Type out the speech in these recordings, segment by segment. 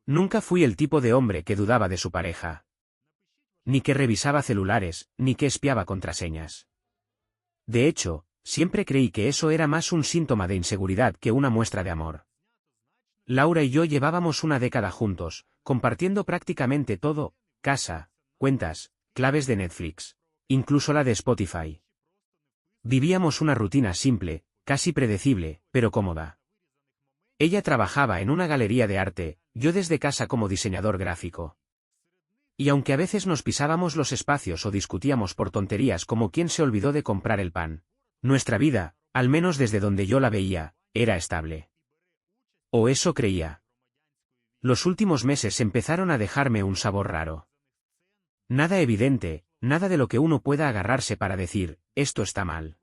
Nunca fui el tipo de hombre que dudaba de su pareja. Ni que revisaba celulares, ni que espiaba contraseñas. De hecho, siempre creí que eso era más un síntoma de inseguridad que una muestra de amor. Laura y yo llevábamos una década juntos, compartiendo prácticamente todo: casa, cuentas, claves de Netflix, incluso la de Spotify. Vivíamos una rutina simple, casi predecible, pero cómoda. Ella trabajaba en una galería de arte, yo desde casa como diseñador gráfico. Y aunque a veces nos pisábamos los espacios o discutíamos por tonterías como quién se olvidó de comprar el pan, nuestra vida, al menos desde donde yo la veía, era estable. O eso creía. Los últimos meses empezaron a dejarme un sabor raro. Nada evidente, nada de lo que uno pueda agarrarse para decir, esto está mal.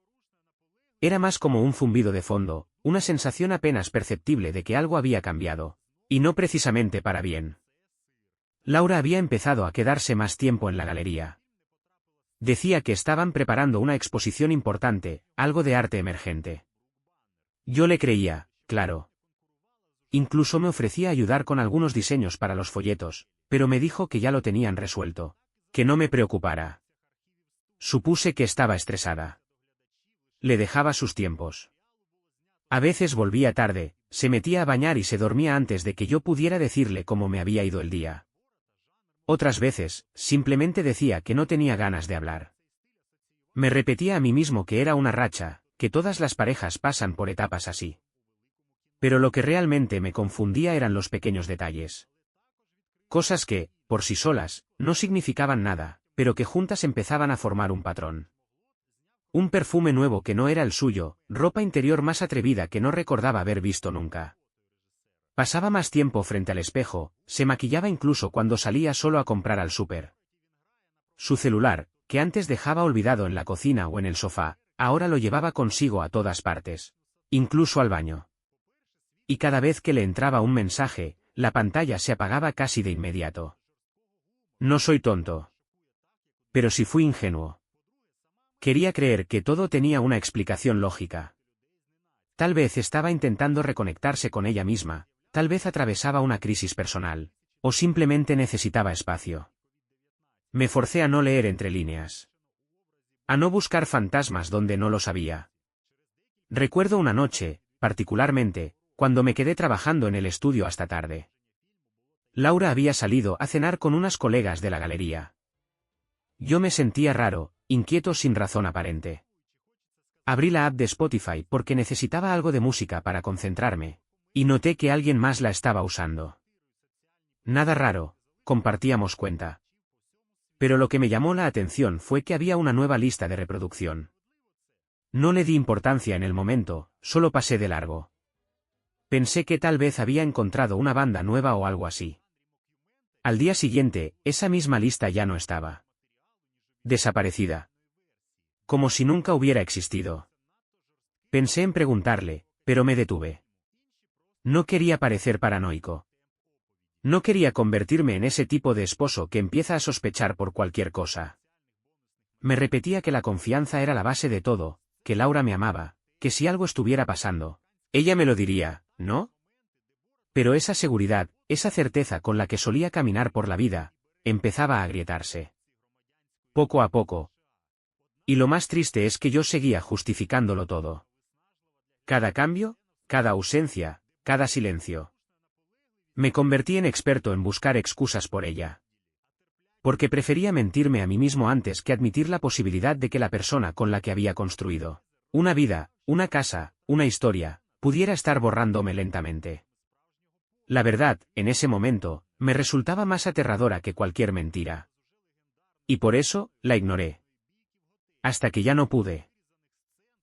Era más como un zumbido de fondo, una sensación apenas perceptible de que algo había cambiado. Y no precisamente para bien. Laura había empezado a quedarse más tiempo en la galería. Decía que estaban preparando una exposición importante, algo de arte emergente. Yo le creía, claro. Incluso me ofrecía ayudar con algunos diseños para los folletos, pero me dijo que ya lo tenían resuelto, que no me preocupara. Supuse que estaba estresada. Le dejaba sus tiempos. A veces volvía tarde, se metía a bañar y se dormía antes de que yo pudiera decirle cómo me había ido el día. Otras veces, simplemente decía que no tenía ganas de hablar. Me repetía a mí mismo que era una racha, que todas las parejas pasan por etapas así. Pero lo que realmente me confundía eran los pequeños detalles. Cosas que, por sí solas, no significaban nada, pero que juntas empezaban a formar un patrón. Un perfume nuevo que no era el suyo, ropa interior más atrevida que no recordaba haber visto nunca. Pasaba más tiempo frente al espejo, se maquillaba incluso cuando salía solo a comprar al súper. Su celular, que antes dejaba olvidado en la cocina o en el sofá, ahora lo llevaba consigo a todas partes, incluso al baño. Y cada vez que le entraba un mensaje, la pantalla se apagaba casi de inmediato. No soy tonto. Pero sí fui ingenuo. Quería creer que todo tenía una explicación lógica. Tal vez estaba intentando reconectarse con ella misma, tal vez atravesaba una crisis personal, o simplemente necesitaba espacio. Me forcé a no leer entre líneas. A no buscar fantasmas donde no los había. Recuerdo una noche, particularmente, cuando me quedé trabajando en el estudio hasta tarde. Laura había salido a cenar con unas colegas de la galería. Yo me sentía raro, inquieto sin razón aparente. Abrí la app de Spotify porque necesitaba algo de música para concentrarme, y noté que alguien más la estaba usando. Nada raro, compartíamos cuenta. Pero lo que me llamó la atención fue que había una nueva lista de reproducción. No le di importancia en el momento, solo pasé de largo. Pensé que tal vez había encontrado una banda nueva o algo así. Al día siguiente, esa misma lista ya no estaba. Desaparecida. Como si nunca hubiera existido. Pensé en preguntarle, pero me detuve. No quería parecer paranoico. No quería convertirme en ese tipo de esposo que empieza a sospechar por cualquier cosa. Me repetía que la confianza era la base de todo, que Laura me amaba, que si algo estuviera pasando, ella me lo diría, ¿no? Pero esa seguridad, esa certeza con la que solía caminar por la vida, empezaba a agrietarse. Poco a poco. Y lo más triste es que yo seguía justificándolo todo. Cada cambio, cada ausencia, cada silencio. Me convertí en experto en buscar excusas por ella. Porque prefería mentirme a mí mismo antes que admitir la posibilidad de que la persona con la que había construido una vida, una casa, una historia, pudiera estar borrándome lentamente. La verdad, en ese momento, me resultaba más aterradora que cualquier mentira. Y por eso, la ignoré. Hasta que ya no pude.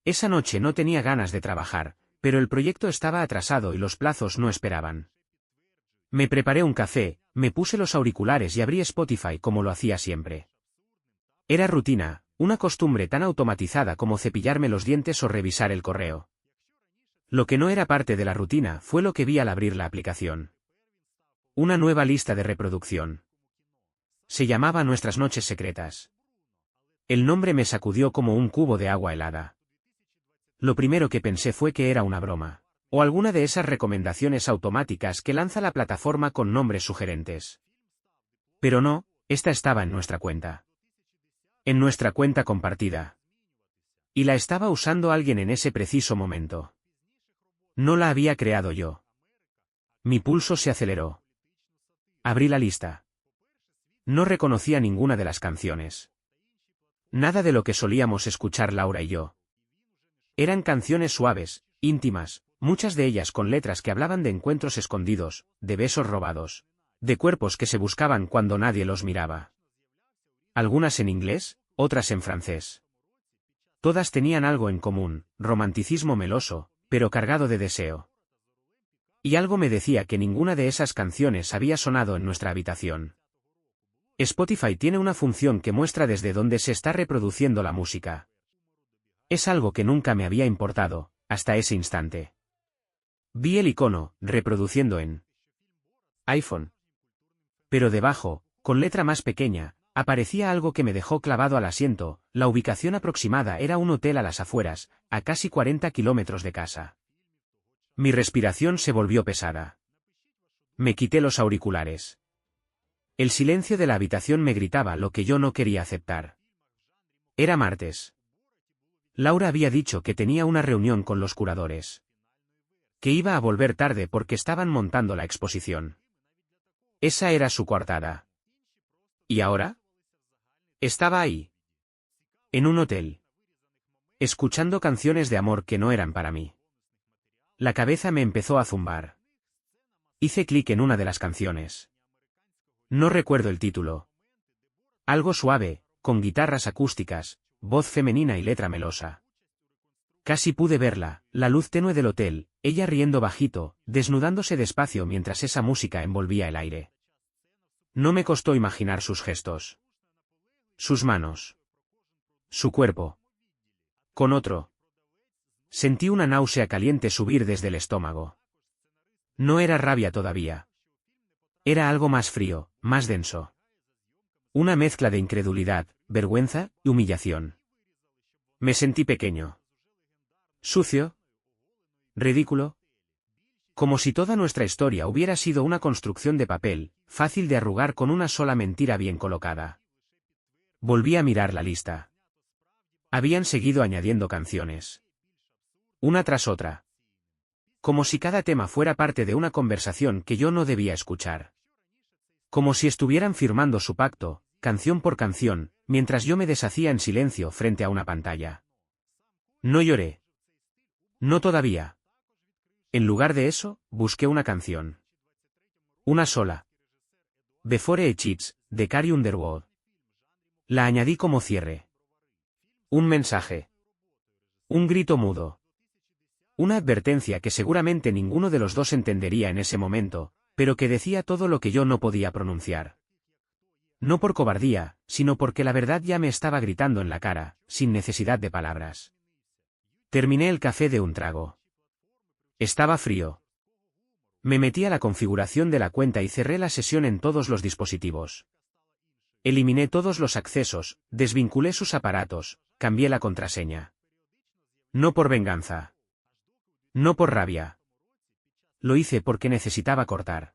Esa noche no tenía ganas de trabajar, pero el proyecto estaba atrasado y los plazos no esperaban. Me preparé un café, me puse los auriculares y abrí Spotify como lo hacía siempre. Era rutina, una costumbre tan automatizada como cepillarme los dientes o revisar el correo. Lo que no era parte de la rutina fue lo que vi al abrir la aplicación. Una nueva lista de reproducción. Se llamaba Nuestras Noches Secretas. El nombre me sacudió como un cubo de agua helada. Lo primero que pensé fue que era una broma. O alguna de esas recomendaciones automáticas que lanza la plataforma con nombres sugerentes. Pero no, esta estaba en nuestra cuenta. En nuestra cuenta compartida. Y la estaba usando alguien en ese preciso momento. No la había creado yo. Mi pulso se aceleró. Abrí la lista. No reconocía ninguna de las canciones. Nada de lo que solíamos escuchar Laura y yo. Eran canciones suaves, íntimas, muchas de ellas con letras que hablaban de encuentros escondidos, de besos robados, de cuerpos que se buscaban cuando nadie los miraba. Algunas en inglés, otras en francés. Todas tenían algo en común, romanticismo meloso, pero cargado de deseo. Y algo me decía que ninguna de esas canciones había sonado en nuestra habitación. Spotify tiene una función que muestra desde dónde se está reproduciendo la música. Es algo que nunca me había importado, hasta ese instante. Vi el icono, reproduciendo en iPhone. Pero debajo, con letra más pequeña, aparecía algo que me dejó clavado al asiento. La ubicación aproximada era un hotel a las afueras, a casi 40 kilómetros de casa. Mi respiración se volvió pesada. Me quité los auriculares. El silencio de la habitación me gritaba lo que yo no quería aceptar. Era martes. Laura había dicho que tenía una reunión con los curadores. Que iba a volver tarde porque estaban montando la exposición. Esa era su coartada. ¿Y ahora? Estaba ahí. En un hotel. Escuchando canciones de amor que no eran para mí. La cabeza me empezó a zumbar. Hice clic en una de las canciones. No recuerdo el título. Algo suave, con guitarras acústicas, voz femenina y letra melosa. Casi pude verla, la luz tenue del hotel, ella riendo bajito, desnudándose despacio mientras esa música envolvía el aire. No me costó imaginar sus gestos. Sus manos. Su cuerpo. Con otro. Sentí una náusea caliente subir desde el estómago. No era rabia todavía. Era algo más frío, más denso. Una mezcla de incredulidad, vergüenza y humillación. Me sentí pequeño. Sucio. Ridículo. Como si toda nuestra historia hubiera sido una construcción de papel, fácil de arrugar con una sola mentira bien colocada. Volví a mirar la lista. Habían seguido añadiendo canciones. Una tras otra. Como si cada tema fuera parte de una conversación que yo no debía escuchar. Como si estuvieran firmando su pacto, canción por canción, mientras yo me deshacía en silencio frente a una pantalla. No lloré. No todavía. En lugar de eso, busqué una canción. Una sola. Before It Hits, de Carrie Underwood. La añadí como cierre. Un mensaje. Un grito mudo. Una advertencia que seguramente ninguno de los dos entendería en ese momento, pero que decía todo lo que yo no podía pronunciar. No por cobardía, sino porque la verdad ya me estaba gritando en la cara, sin necesidad de palabras. Terminé el café de un trago. Estaba frío. Me metí a la configuración de la cuenta y cerré la sesión en todos los dispositivos. Eliminé todos los accesos, desvinculé sus aparatos, cambié la contraseña. No por venganza. No por rabia. Lo hice porque necesitaba cortar.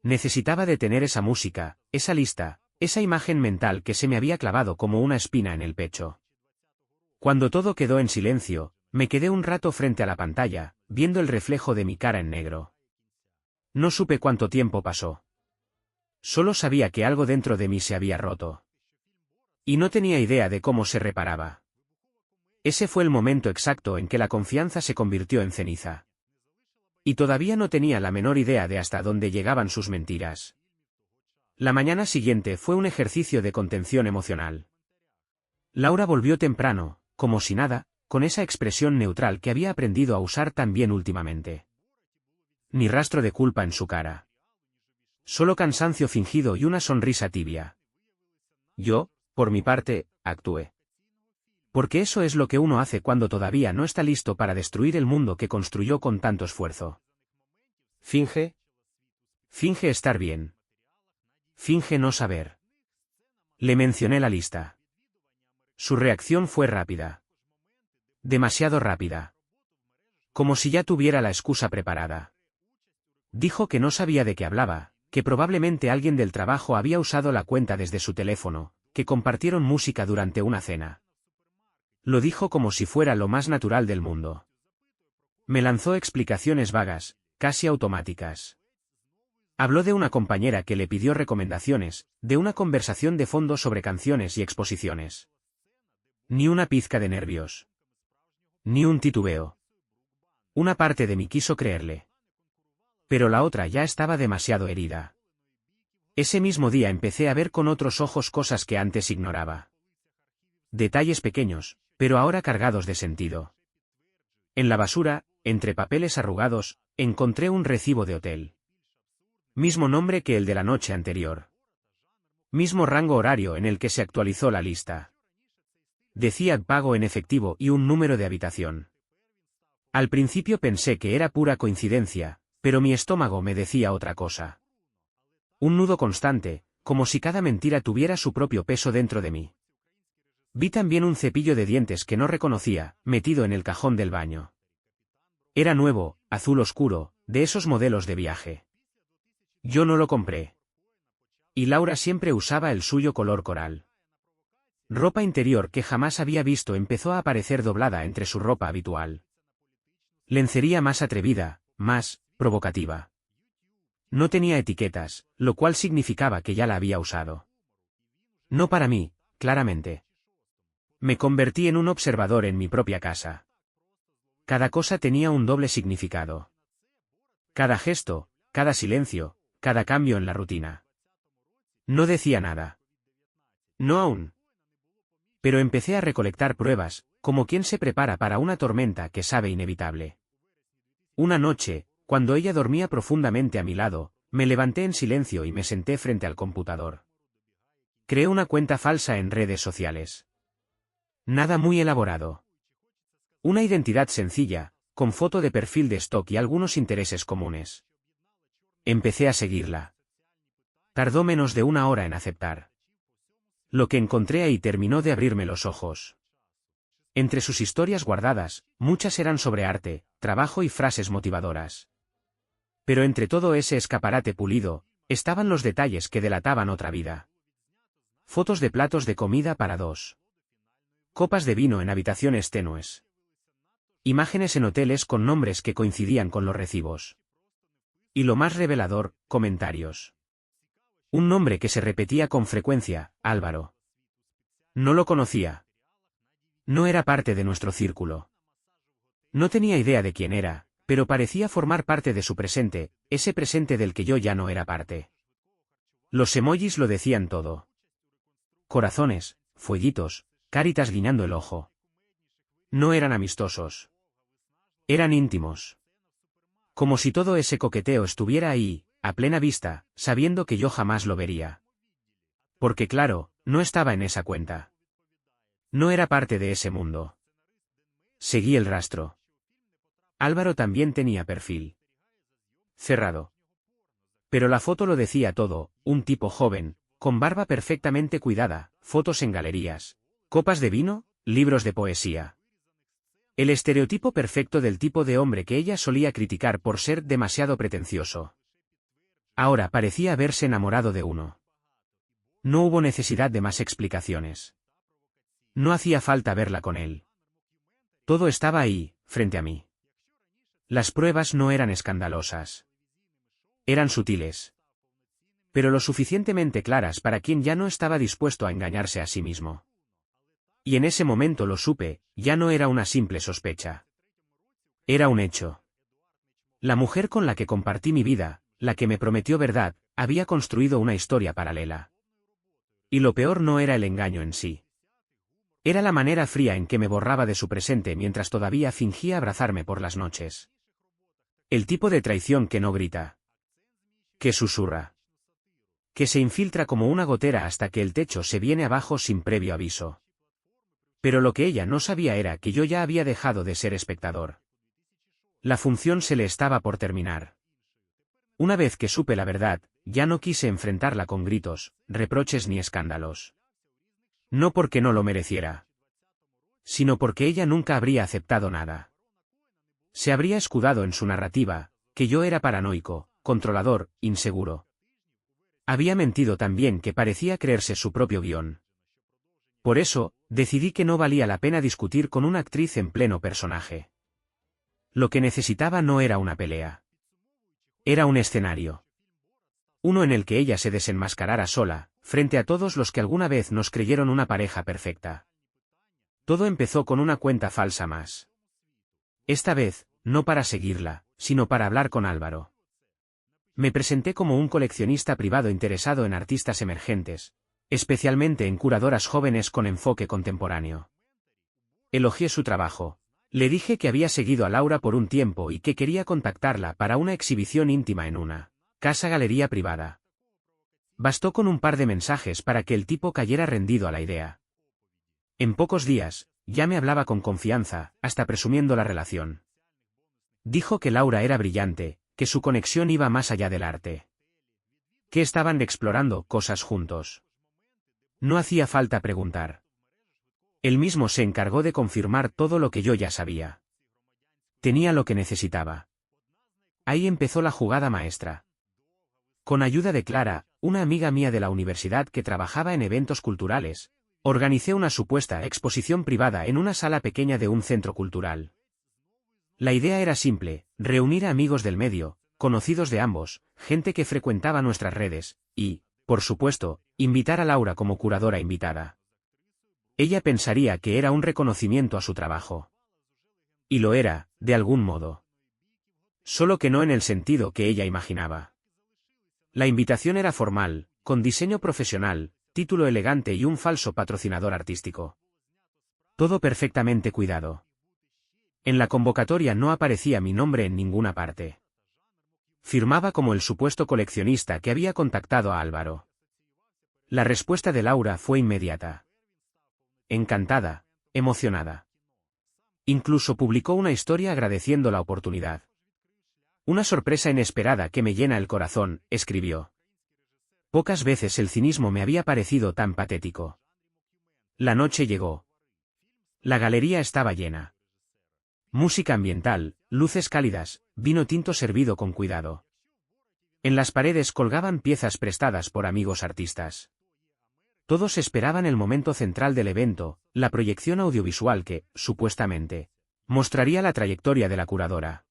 Necesitaba detener esa música, esa lista, esa imagen mental que se me había clavado como una espina en el pecho. Cuando todo quedó en silencio, me quedé un rato frente a la pantalla, viendo el reflejo de mi cara en negro. No supe cuánto tiempo pasó. Solo sabía que algo dentro de mí se había roto. Y no tenía idea de cómo se reparaba. Ese fue el momento exacto en que la confianza se convirtió en ceniza. Y todavía no tenía la menor idea de hasta dónde llegaban sus mentiras. La mañana siguiente fue un ejercicio de contención emocional. Laura volvió temprano, como si nada, con esa expresión neutral que había aprendido a usar tan bien últimamente. Ni rastro de culpa en su cara. Solo cansancio fingido y una sonrisa tibia. Yo, por mi parte, actué. Porque eso es lo que uno hace cuando todavía no está listo para destruir el mundo que construyó con tanto esfuerzo. Finge. Finge estar bien. Finge no saber. Le mencioné la lista. Su reacción fue rápida. Demasiado rápida. como si ya tuviera la excusa preparada. Dijo que no sabía de qué hablaba, que probablemente alguien del trabajo había usado la cuenta desde su teléfono, que compartieron música durante una cena. Lo dijo como si fuera lo más natural del mundo. Me lanzó explicaciones vagas, casi automáticas. Habló de una compañera que le pidió recomendaciones, de una conversación de fondo sobre canciones y exposiciones. Ni una pizca de nervios. Ni un titubeo. Una parte de mí quiso creerle. Pero la otra ya estaba demasiado herida. Ese mismo día empecé a ver con otros ojos cosas que antes ignoraba. Detalles pequeños, pero ahora cargados de sentido. En la basura, entre papeles arrugados, encontré un recibo de hotel. Mismo nombre que el de la noche anterior. Mismo rango horario en el que se actualizó la lista. Decía pago en efectivo y un número de habitación. Al principio pensé que era pura coincidencia, pero mi estómago me decía otra cosa. Un nudo constante, como si cada mentira tuviera su propio peso dentro de mí. Vi también un cepillo de dientes que no reconocía, metido en el cajón del baño. Era nuevo, azul oscuro, de esos modelos de viaje. Yo no lo compré. Y Laura siempre usaba el suyo color coral. Ropa interior que jamás había visto empezó a aparecer doblada entre su ropa habitual. Lencería más atrevida, más provocativa. No tenía etiquetas, lo cual significaba que ya la había usado. No para mí, claramente. Me convertí en un observador en mi propia casa. Cada cosa tenía un doble significado. Cada gesto, cada silencio, cada cambio en la rutina. No decía nada. No aún. Pero empecé a recolectar pruebas, como quien se prepara para una tormenta que sabe inevitable. Una noche, cuando ella dormía profundamente a mi lado, me levanté en silencio y me senté frente al computador. Creé una cuenta falsa en redes sociales. Nada muy elaborado. Una identidad sencilla, con foto de perfil de stock y algunos intereses comunes. Empecé a seguirla. Tardó menos de una hora en aceptar. Lo que encontré ahí terminó de abrirme los ojos. Entre sus historias guardadas, muchas eran sobre arte, trabajo y frases motivadoras. Pero entre todo ese escaparate pulido, estaban los detalles que delataban otra vida. Fotos de platos de comida para dos. Copas de vino en habitaciones tenues. Imágenes en hoteles con nombres que coincidían con los recibos. Y lo más revelador, comentarios. Un nombre que se repetía con frecuencia, Álvaro. No lo conocía. No era parte de nuestro círculo. No tenía idea de quién era, pero parecía formar parte de su presente, ese presente del que yo ya no era parte. Los emojis lo decían todo. Corazones, fueguitos, caritas guiñando el ojo. No eran amistosos. Eran íntimos. Como si todo ese coqueteo estuviera ahí, a plena vista, sabiendo que yo jamás lo vería. Porque claro, no estaba en esa cuenta. No era parte de ese mundo. Seguí el rastro. Álvaro también tenía perfil. Cerrado. Pero la foto lo decía todo, un tipo joven, con barba perfectamente cuidada, fotos en galerías, copas de vino, libros de poesía. El estereotipo perfecto del tipo de hombre que ella solía criticar por ser demasiado pretencioso. Ahora parecía haberse enamorado de uno. No hubo necesidad de más explicaciones. No hacía falta verla con él. Todo estaba ahí, frente a mí. Las pruebas no eran escandalosas. Eran sutiles. Pero lo suficientemente claras para quien ya no estaba dispuesto a engañarse a sí mismo. Y en ese momento lo supe, ya no era una simple sospecha. Era un hecho. La mujer con la que compartí mi vida, la que me prometió verdad, había construido una historia paralela. Y lo peor no era el engaño en sí. Era la manera fría en que me borraba de su presente mientras todavía fingía abrazarme por las noches. El tipo de traición que no grita. Que susurra. Que se infiltra como una gotera hasta que el techo se viene abajo sin previo aviso. Pero lo que ella no sabía era que yo ya había dejado de ser espectador. La función se le estaba por terminar. Una vez que supe la verdad, ya no quise enfrentarla con gritos, reproches ni escándalos. No porque no lo mereciera. Sino porque ella nunca habría aceptado nada. Se habría escudado en su narrativa, que yo era paranoico, controlador, inseguro. Había mentido también que parecía creerse su propio guión. Por eso, decidí que no valía la pena discutir con una actriz en pleno personaje. Lo que necesitaba no era una pelea. Era un escenario. Uno en el que ella se desenmascarara sola, frente a todos los que alguna vez nos creyeron una pareja perfecta. Todo empezó con una cuenta falsa más. Esta vez, no para seguirla, sino para hablar con Álvaro. Me presenté como un coleccionista privado interesado en artistas emergentes, especialmente en curadoras jóvenes con enfoque contemporáneo. Elogié su trabajo. Le dije que había seguido a Laura por un tiempo y que quería contactarla para una exhibición íntima en una casa-galería privada. Bastó con un par de mensajes para que el tipo cayera rendido a la idea. En pocos días, ya me hablaba con confianza, hasta presumiendo la relación. Dijo que Laura era brillante, que su conexión iba más allá del arte. Que estaban explorando cosas juntos. No hacía falta preguntar. Él mismo se encargó de confirmar todo lo que yo ya sabía. Tenía lo que necesitaba. Ahí empezó la jugada maestra. Con ayuda de Clara, una amiga mía de la universidad que trabajaba en eventos culturales, organicé una supuesta exposición privada en una sala pequeña de un centro cultural. La idea era simple, reunir a amigos del medio, conocidos de ambos, gente que frecuentaba nuestras redes, y, por supuesto, invitar a Laura como curadora invitada. Ella pensaría que era un reconocimiento a su trabajo. Y lo era, de algún modo. Solo que no en el sentido que ella imaginaba. La invitación era formal, con diseño profesional, título elegante y un falso patrocinador artístico. Todo perfectamente cuidado. En la convocatoria no aparecía mi nombre en ninguna parte. Firmaba como el supuesto coleccionista que había contactado a Álvaro. La respuesta de Laura fue inmediata. Encantada, emocionada. Incluso publicó una historia agradeciendo la oportunidad. Una sorpresa inesperada que me llena el corazón, escribió. Pocas veces el cinismo me había parecido tan patético. La noche llegó. La galería estaba llena. Música ambiental, luces cálidas, vino tinto servido con cuidado. En las paredes colgaban piezas prestadas por amigos artistas. Todos esperaban el momento central del evento, la proyección audiovisual que, supuestamente, mostraría la trayectoria de la curadora.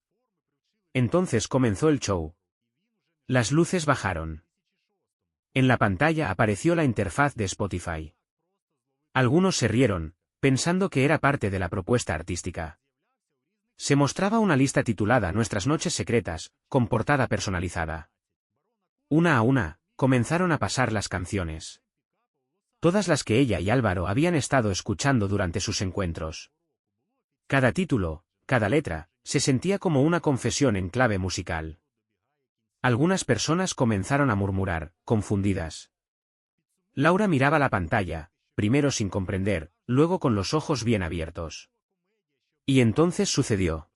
Entonces comenzó el show. Las luces bajaron. En la pantalla apareció la interfaz de Spotify. Algunos se rieron, pensando que era parte de la propuesta artística. Se mostraba una lista titulada Nuestras noches secretas, con portada personalizada. Una a una, comenzaron a pasar las canciones. Todas las que ella y Álvaro habían estado escuchando durante sus encuentros. Cada título, cada letra, se sentía como una confesión en clave musical. Algunas personas comenzaron a murmurar, confundidas. Laura miraba la pantalla, primero sin comprender, luego con los ojos bien abiertos. Y entonces sucedió.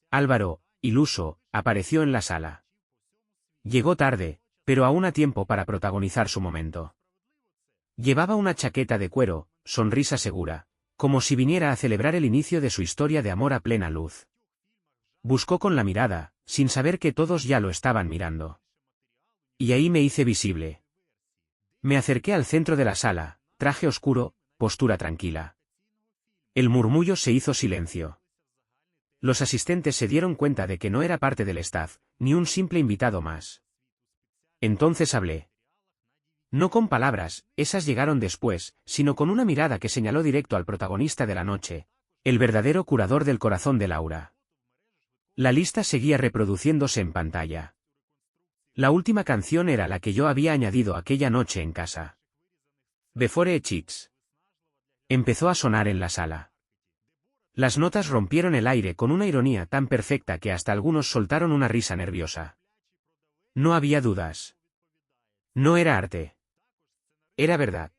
Álvaro, iluso, apareció en la sala. Llegó tarde, pero aún a tiempo para protagonizar su momento. Llevaba una chaqueta de cuero, sonrisa segura, como si viniera a celebrar el inicio de su historia de amor a plena luz. Buscó con la mirada, sin saber que todos ya lo estaban mirando. Y ahí me hice visible. Me acerqué al centro de la sala, traje oscuro, postura tranquila. El murmullo se hizo silencio. Los asistentes se dieron cuenta de que no era parte del staff, ni un simple invitado más. Entonces hablé. No con palabras, esas llegaron después, sino con una mirada que señaló directo al protagonista de la noche, el verdadero curador del corazón de Laura. La lista seguía reproduciéndose en pantalla. La última canción era la que yo había añadido aquella noche en casa. Before Chicks. Empezó a sonar en la sala. Las notas rompieron el aire con una ironía tan perfecta que hasta algunos soltaron una risa nerviosa. No había dudas. No era arte. Era verdad.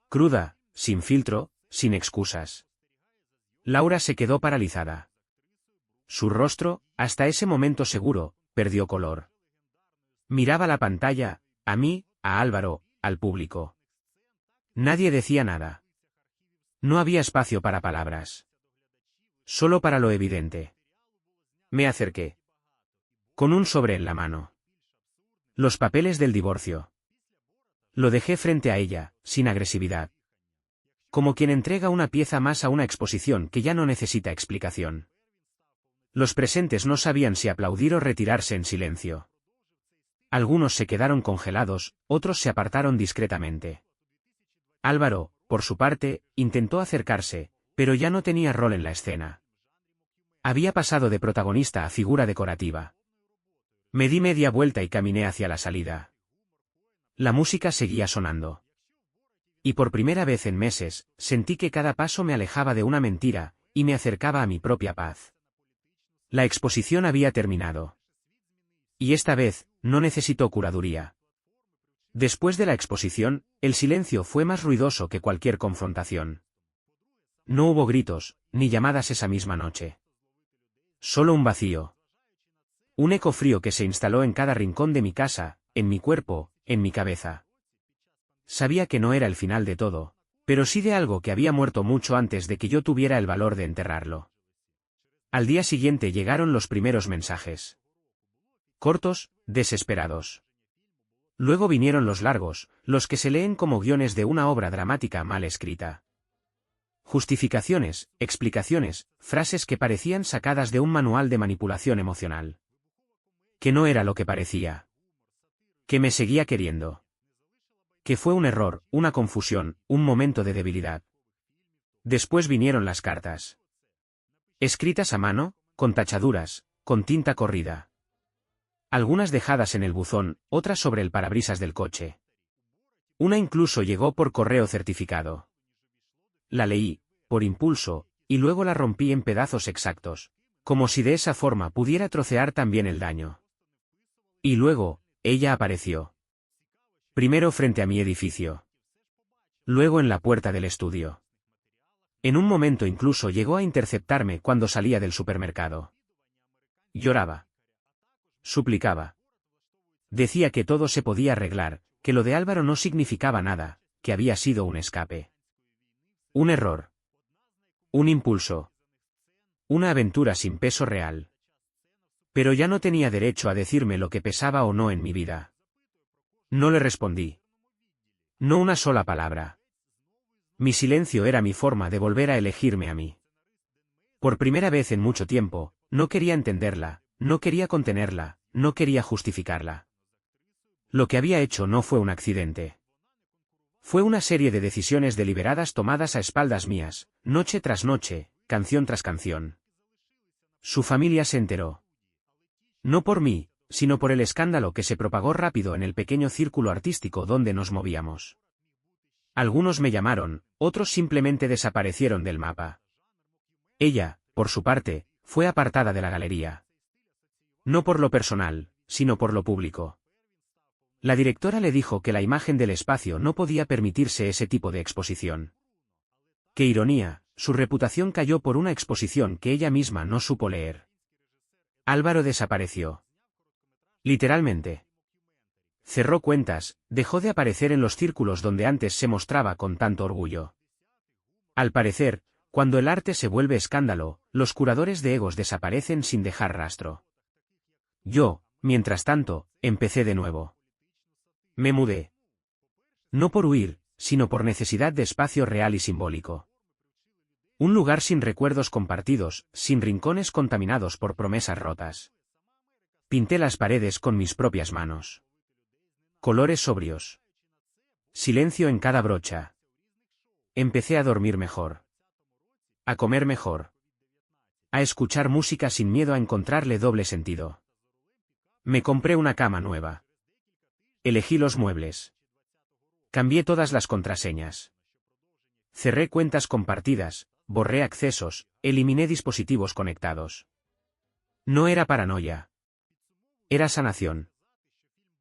Cruda, sin filtro, sin excusas. Laura se quedó paralizada. Su rostro, hasta ese momento seguro, perdió color. Miraba la pantalla, a mí, a Álvaro, al público. Nadie decía nada. No había espacio para palabras. Solo para lo evidente. Me acerqué. Con un sobre en la mano. Los papeles del divorcio. Lo dejé frente a ella, sin agresividad. Como quien entrega una pieza más a una exposición que ya no necesita explicación. Los presentes no sabían si aplaudir o retirarse en silencio. Algunos se quedaron congelados, otros se apartaron discretamente. Álvaro, por su parte, intentó acercarse, pero ya no tenía rol en la escena. Había pasado de protagonista a figura decorativa. Me di media vuelta y caminé hacia la salida. La música seguía sonando. Y por primera vez en meses, sentí que cada paso me alejaba de una mentira, y me acercaba a mi propia paz. La exposición había terminado. Y esta vez, no necesitó curaduría. Después de la exposición, el silencio fue más ruidoso que cualquier confrontación. No hubo gritos, ni llamadas esa misma noche. Solo un vacío. Un eco frío que se instaló en cada rincón de mi casa, en mi cuerpo, en mi cabeza. Sabía que no era el final de todo, pero sí de algo que había muerto mucho antes de que yo tuviera el valor de enterrarlo. Al día siguiente llegaron los primeros mensajes. Cortos, desesperados. Luego vinieron los largos, los que se leen como guiones de una obra dramática mal escrita. Justificaciones, explicaciones, frases que parecían sacadas de un manual de manipulación emocional. Que no era lo que parecía. Que me seguía queriendo. Que fue un error, una confusión, un momento de debilidad. Después vinieron las cartas. Escritas a mano, con tachaduras, con tinta corrida. Algunas dejadas en el buzón, otras sobre el parabrisas del coche. Una incluso llegó por correo certificado. La leí, por impulso, y luego la rompí en pedazos exactos, como si de esa forma pudiera trocear también el daño. Y luego, ella apareció. Primero frente a mi edificio. Luego en la puerta del estudio. En un momento incluso llegó a interceptarme cuando salía del supermercado. Lloraba. Suplicaba. Decía que todo se podía arreglar, que lo de Álvaro no significaba nada, que había sido un escape. Un error. Un impulso. Una aventura sin peso real. Pero ya no tenía derecho a decirme lo que pesaba o no en mi vida. No le respondí. No una sola palabra. Mi silencio era mi forma de volver a elegirme a mí. Por primera vez en mucho tiempo, no quería entenderla, no quería contenerla, no quería justificarla. Lo que había hecho no fue un accidente. Fue una serie de decisiones deliberadas tomadas a espaldas mías, noche tras noche, canción tras canción. Su familia se enteró. No por mí, sino por el escándalo que se propagó rápido en el pequeño círculo artístico donde nos movíamos. Algunos me llamaron, otros simplemente desaparecieron del mapa. Ella, por su parte, fue apartada de la galería. No por lo personal, sino por lo público. La directora le dijo que la imagen del espacio no podía permitirse ese tipo de exposición. Qué ironía, su reputación cayó por una exposición que ella misma no supo leer. Álvaro desapareció. Literalmente. Cerró cuentas, dejó de aparecer en los círculos donde antes se mostraba con tanto orgullo. Al parecer, cuando el arte se vuelve escándalo, los curadores de egos desaparecen sin dejar rastro. Yo, mientras tanto, empecé de nuevo. Me mudé. No por huir, sino por necesidad de espacio real y simbólico. Un lugar sin recuerdos compartidos, sin rincones contaminados por promesas rotas. Pinté las paredes con mis propias manos. Colores sobrios. Silencio en cada brocha. Empecé a dormir mejor. A comer mejor. A escuchar música sin miedo a encontrarle doble sentido. Me compré una cama nueva. Elegí los muebles. Cambié todas las contraseñas. Cerré cuentas compartidas, borré accesos, eliminé dispositivos conectados. No era paranoia. Era sanación.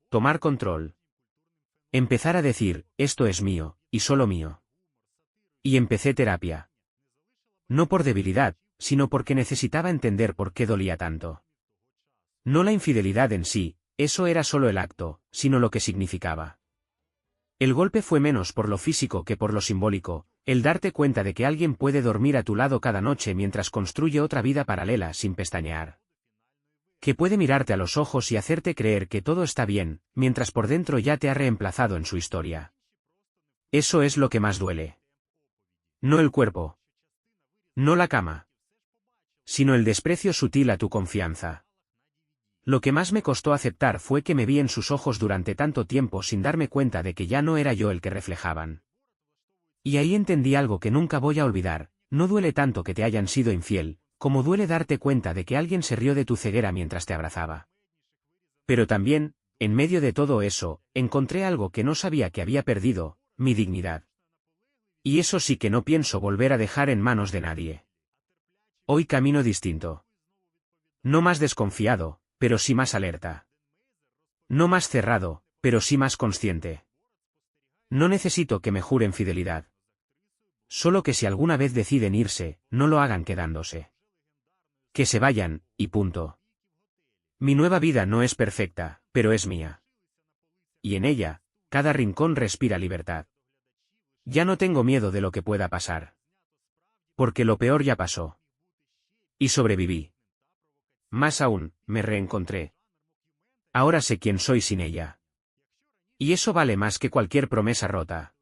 Tomar control. Empezar a decir, esto es mío, y solo mío. Y empecé terapia. No por debilidad, sino porque necesitaba entender por qué dolía tanto. No la infidelidad en sí, eso era solo el acto, sino lo que significaba. El golpe fue menos por lo físico que por lo simbólico, el darte cuenta de que alguien puede dormir a tu lado cada noche mientras construye otra vida paralela sin pestañear. Que puede mirarte a los ojos y hacerte creer que todo está bien, mientras por dentro ya te ha reemplazado en su historia. Eso es lo que más duele. No el cuerpo. No la cama. Sino el desprecio sutil a tu confianza. Lo que más me costó aceptar fue que me vi en sus ojos durante tanto tiempo sin darme cuenta de que ya no era yo el que reflejaban. Y ahí entendí algo que nunca voy a olvidar: no duele tanto que te hayan sido infiel, como duele darte cuenta de que alguien se rió de tu ceguera mientras te abrazaba. Pero también, en medio de todo eso, encontré algo que no sabía que había perdido: mi dignidad. Y eso sí que no pienso volver a dejar en manos de nadie. Hoy camino distinto. No más desconfiado, pero sí más alerta. No más cerrado, pero sí más consciente. No necesito que me juren fidelidad. Solo que si alguna vez deciden irse, no lo hagan quedándose. Que se vayan, y punto. Mi nueva vida no es perfecta, pero es mía. Y en ella, cada rincón respira libertad. Ya no tengo miedo de lo que pueda pasar. Porque lo peor ya pasó. Y sobreviví. Más aún, me reencontré. Ahora sé quién soy sin ella. Y eso vale más que cualquier promesa rota.